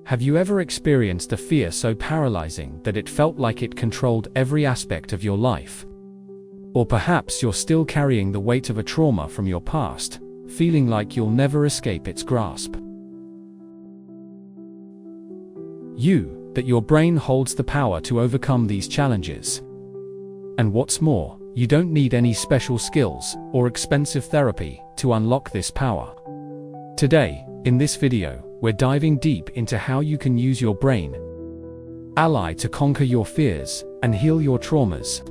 Have you ever experienced a fear so paralyzing that it felt like it controlled every aspect of your life? Or perhaps you're still carrying the weight of a trauma from your past, feeling like you'll never escape its grasp. That your brain holds the power to overcome these challenges. And what's more, you don't need any special skills or expensive therapy to unlock this power. Today, in this video, we're diving deep into how you can use your brain ally to conquer your fears and heal your traumas.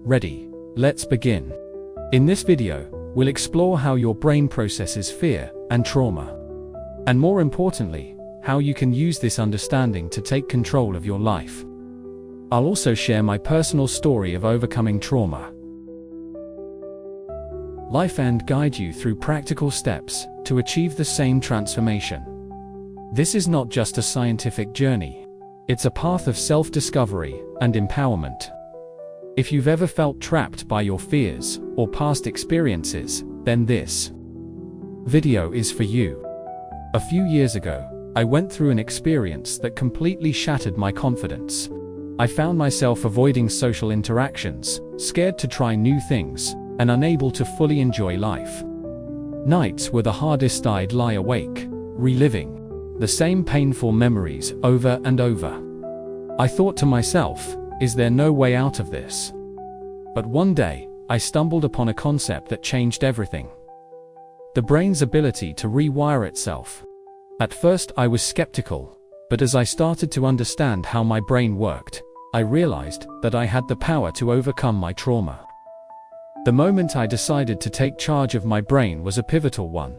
Ready? Let's begin. In this video, we'll explore how your brain processes fear and trauma. And more importantly, how you can use this understanding to take control of your life. I'll also share my personal story of overcoming trauma and guide you through practical steps to achieve the same transformation. This is not just a scientific journey. It's a path of self-discovery and empowerment. If you've ever felt trapped by your fears or past experiences, then this video is for you. A few years ago, I went through an experience that completely shattered my confidence. I found myself avoiding social interactions, scared to try new things, and unable to fully enjoy life. Nights were the hardest. I'd lie awake, reliving the same painful memories over and over. I thought to myself, is there no way out of this? But one day, I stumbled upon a concept that changed everything. The brain's ability to rewire itself. At first I was skeptical, but as I started to understand how my brain worked, I realized that I had the power to overcome my trauma. The moment I decided to take charge of my brain was a pivotal one.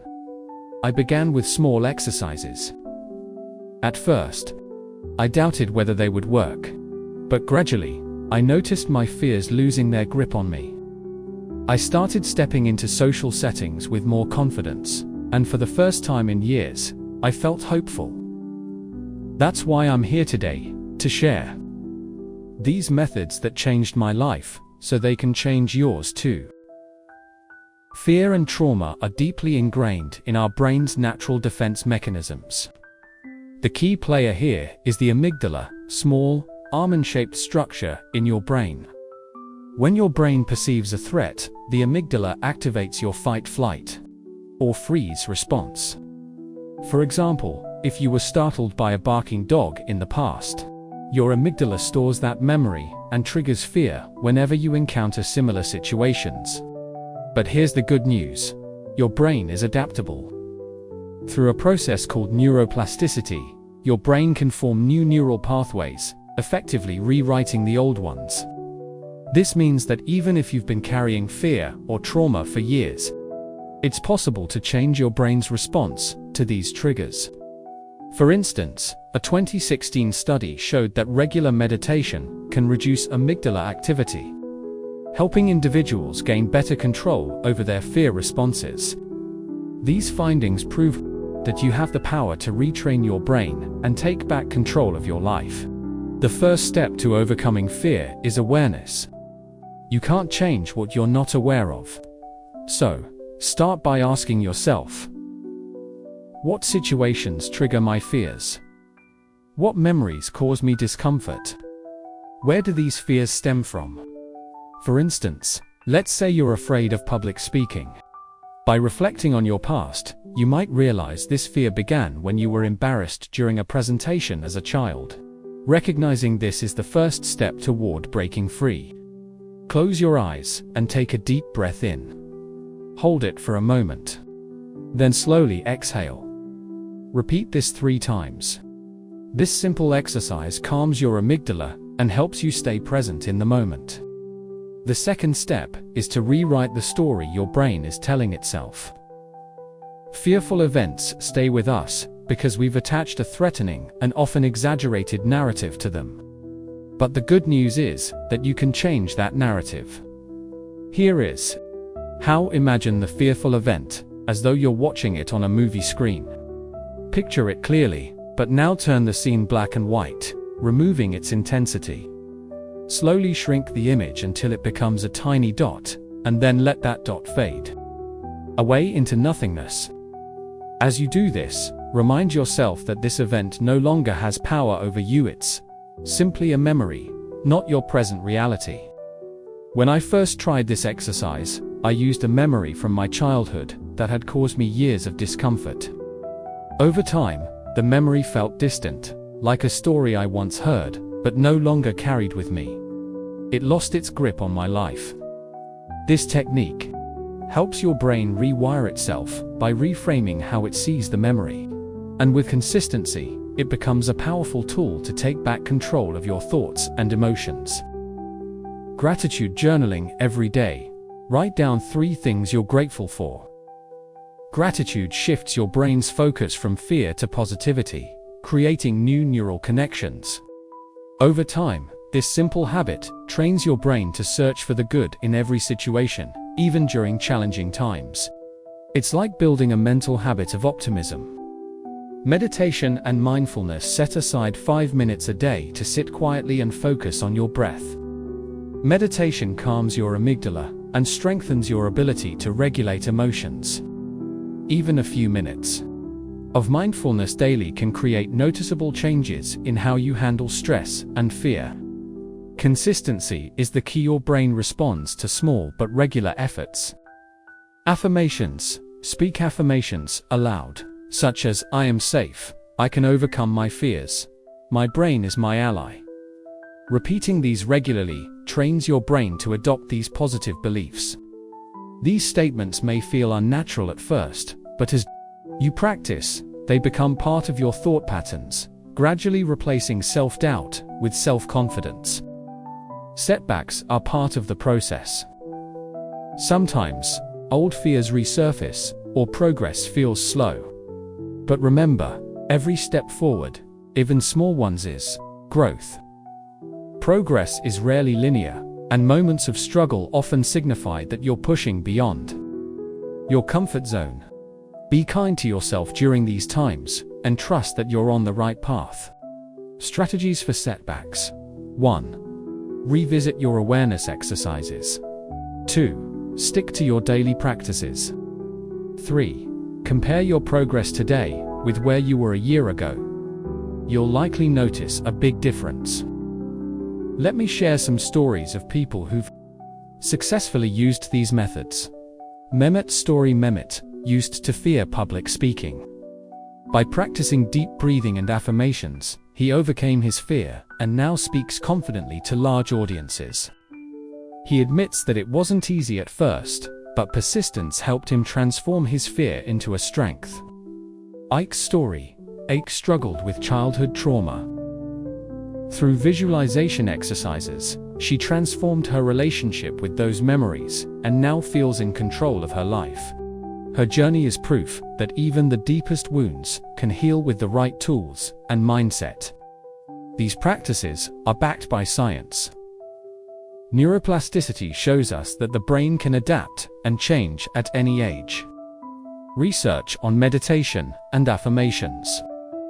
I began with small exercises. At first, I doubted whether they would work, but gradually, I noticed my fears losing their grip on me. I started stepping into social settings with more confidence, and for the first time in years, I felt hopeful. That's why I'm here today, to share these methods that changed my life, so they can change yours too. Fear and trauma are deeply ingrained in our brain's natural defense mechanisms. The key player here is the amygdala, small, almond-shaped structure in your brain. When your brain perceives a threat, the amygdala activates your fight, flight, or freeze response. For example, if you were startled by a barking dog in the past, your amygdala stores that memory and triggers fear whenever you encounter similar situations. But here's the good news. Your brain is adaptable. Through a process called neuroplasticity, your brain can form new neural pathways, effectively rewriting the old ones. This means that even if you've been carrying fear or trauma for years, it's possible to change your brain's response to these triggers. For instance, a 2016 study showed that regular meditation can reduce amygdala activity, helping individuals gain better control over their fear responses. These findings prove that you have the power to retrain your brain and take back control of your life. The first step to overcoming fear is awareness. You can't change what you're not aware of. So, start by asking yourself, what situations trigger my fears? What memories cause me discomfort? Where do these fears stem from? For instance, let's say you're afraid of public speaking. By reflecting on your past, you might realize this fear began when you were embarrassed during a presentation as a child. Recognizing this is the first step toward breaking free. Close your eyes and take a deep breath in. Hold it for a moment. Then slowly exhale. Repeat this 3 times. This simple exercise calms your amygdala and helps you stay present in the moment. The second step is to rewrite the story your brain is telling itself. Fearful events stay with us because we've attached a threatening and often exaggerated narrative to them. But the good news is that you can change that narrative. Here is how: imagine the fearful event as though you're watching it on a movie screen. Picture it clearly, but now turn the scene black and white, removing its intensity. Slowly shrink the image until it becomes a tiny dot, and then let that dot fade away into nothingness. As you do this, Remind yourself that this event no longer has power over you. It's simply a memory, not your present reality. When I first tried this exercise, I used a memory from my childhood that had caused me years of discomfort. Over time, the memory felt distant, like a story I once heard, but no longer carried with me. It lost its grip on my life. This technique helps your brain rewire itself by reframing how it sees the memory. And with consistency, it becomes a powerful tool to take back control of your thoughts and emotions. Gratitude journaling every day. Write down 3 things you're grateful for. Gratitude shifts your brain's focus from fear to positivity, creating new neural connections. Over time, this simple habit trains your brain to search for the good in every situation, even during challenging times. It's like building a mental habit of optimism. Meditation and mindfulness. Set aside 5 minutes a day to sit quietly and focus on your breath. Meditation calms your amygdala and strengthens your ability to regulate emotions. Even a few minutes of mindfulness daily can create noticeable changes in how you handle stress and fear. Consistency is the key. Your brain responds to small but regular efforts. Affirmations. Speak affirmations aloud, such as, "I am safe, I can overcome my fears, my brain is my ally." Repeating these regularly trains your brain to adopt these positive beliefs. These statements may feel unnatural at first, but as you practice, they become part of your thought patterns, gradually replacing self-doubt with self-confidence. Setbacks are part of the process. Sometimes, old fears resurface, or progress feels slow. But remember, every step forward, even small ones, is growth. Progress is rarely linear, and moments of struggle often signify that you're pushing beyond your comfort zone. Be kind to yourself during these times, and trust that you're on the right path. Strategies for setbacks. 1. Revisit your awareness exercises. 2. Stick to your daily practices. 3. Compare your progress today with where you were a year ago. You'll likely notice a big difference. Let me share some stories of people who've successfully used these methods. Mehmet's story. Mehmet used to fear public speaking. By practicing deep breathing and affirmations, he overcame his fear and now speaks confidently to large audiences. He admits that it wasn't easy at first, but persistence helped him transform his fear into a strength. Ike's story. Ike struggled with childhood trauma. Through visualization exercises, she transformed her relationship with those memories and now feels in control of her life. Her journey is proof that even the deepest wounds can heal with the right tools and mindset. These practices are backed by science. Neuroplasticity shows us that the brain can adapt and change at any age. Research on meditation and affirmations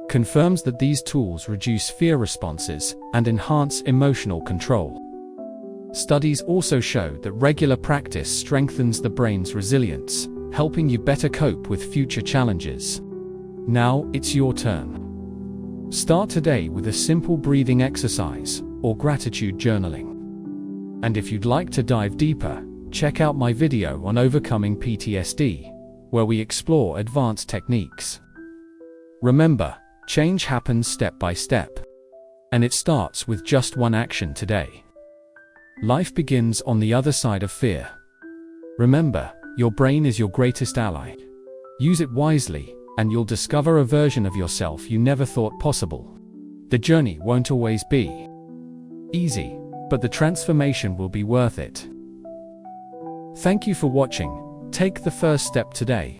confirms that these tools reduce fear responses and enhance emotional control. Studies also show that regular practice strengthens the brain's resilience, helping you better cope with future challenges. Now it's your turn. Start today with a simple breathing exercise or gratitude journaling. And if you'd like to dive deeper, check out my video on overcoming PTSD, where we explore advanced techniques. Remember, change happens step by step. And it starts with just one action today. Life begins on the other side of fear. Remember, your brain is your greatest ally. Use it wisely, and you'll discover a version of yourself you never thought possible. The journey won't always be easy, but the transformation will be worth it. Thank you for watching. Take the first step today.